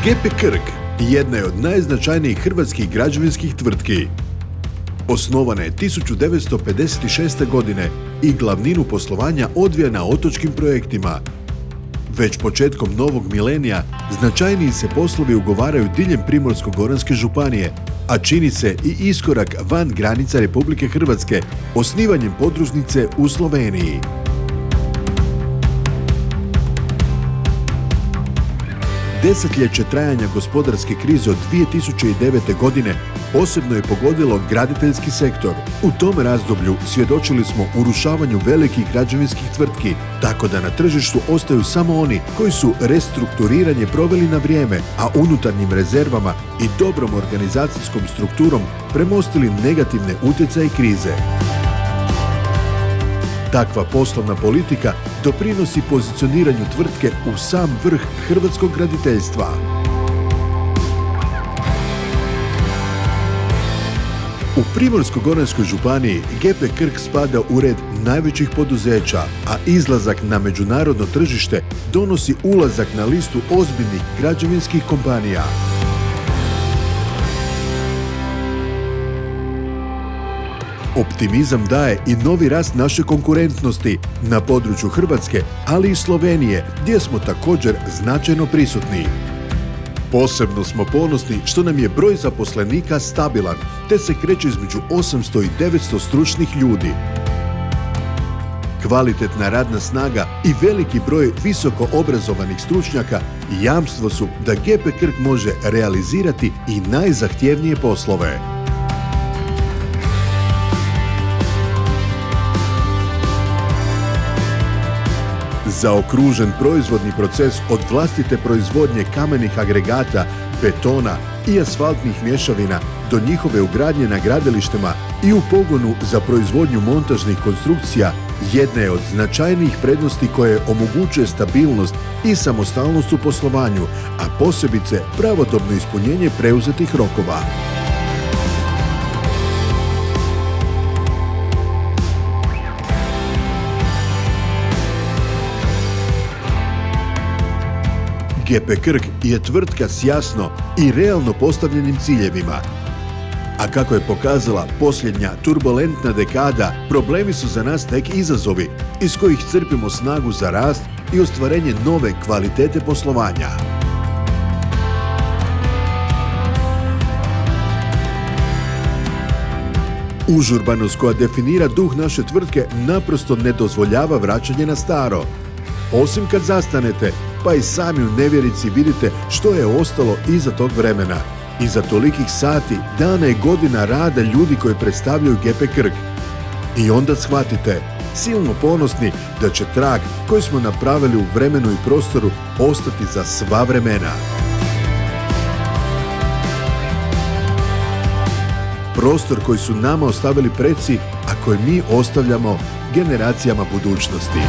GP Krk jedna je od najznačajnijih hrvatskih građevinskih tvrtki. Osnovana je 1956. godine i glavninu poslovanja odvija na otočkim projektima. Već početkom novog milenija značajniji se poslovi ugovaraju diljem Primorsko-goranske županije, a čini se i iskorak van granica Republike Hrvatske osnivanjem podružnice u Sloveniji. Desetljeće trajanja gospodarske krize od 2009. godine posebno je pogodilo graditeljski sektor. U tom razdoblju svjedočili smo urušavanju velikih građevinskih tvrtki, tako da na tržištu ostaju samo oni koji su restrukturiranje proveli na vrijeme, a unutarnjim rezervama i dobrom organizacijskom strukturom premostili negativne utjecaje krize. Takva poslovna politika doprinosi pozicioniranju tvrtke u sam vrh hrvatskog graditeljstva. U Primorsko-goranskoj županiji GP Krk spada u red najvećih poduzeća, a izlazak na međunarodno tržište donosi ulazak na listu ozbiljnih građevinskih kompanija. Optimizam daje i novi rast naše konkurentnosti na području Hrvatske, ali i Slovenije, gdje smo također značajno prisutni. Posebno smo ponosni što nam je broj zaposlenika stabilan, te se kreće između 800 i 900 stručnih ljudi. Kvalitetna radna snaga i veliki broj visoko obrazovanih stručnjaka jamstvo su da GP Krk može realizirati i najzahtjevnije poslove. Zaokružen proizvodni proces od vlastite proizvodnje kamenih agregata, betona i asfaltnih mješavina do njihove ugradnje na gradilištima i u pogonu za proizvodnju montažnih konstrukcija jedna je od značajnijih prednosti koje omogućuje stabilnost i samostalnost u poslovanju, a posebice pravodobno ispunjenje preuzetih rokova. GP Krk je tvrtka s jasno i realno postavljenim ciljevima. A kako je pokazala posljednja turbulentna dekada, problemi su za nas tek izazovi iz kojih crpimo snagu za rast i ostvarenje nove kvalitete poslovanja. Užurbanost koja definira duh naše tvrtke naprosto ne dozvoljava vraćanje na staro. Osim kad zastanete, pa i sami u nevjerici vidite što je ostalo iza tog vremena. Iza tolikih sati, dana i godina rada ljudi koji predstavljaju GP Krk. I onda shvatite, silno ponosni da će trag koji smo napravili u vremenu i prostoru ostati za sva vremena. Prostor koji su nama ostavili preci, a koji mi ostavljamo generacijama budućnosti.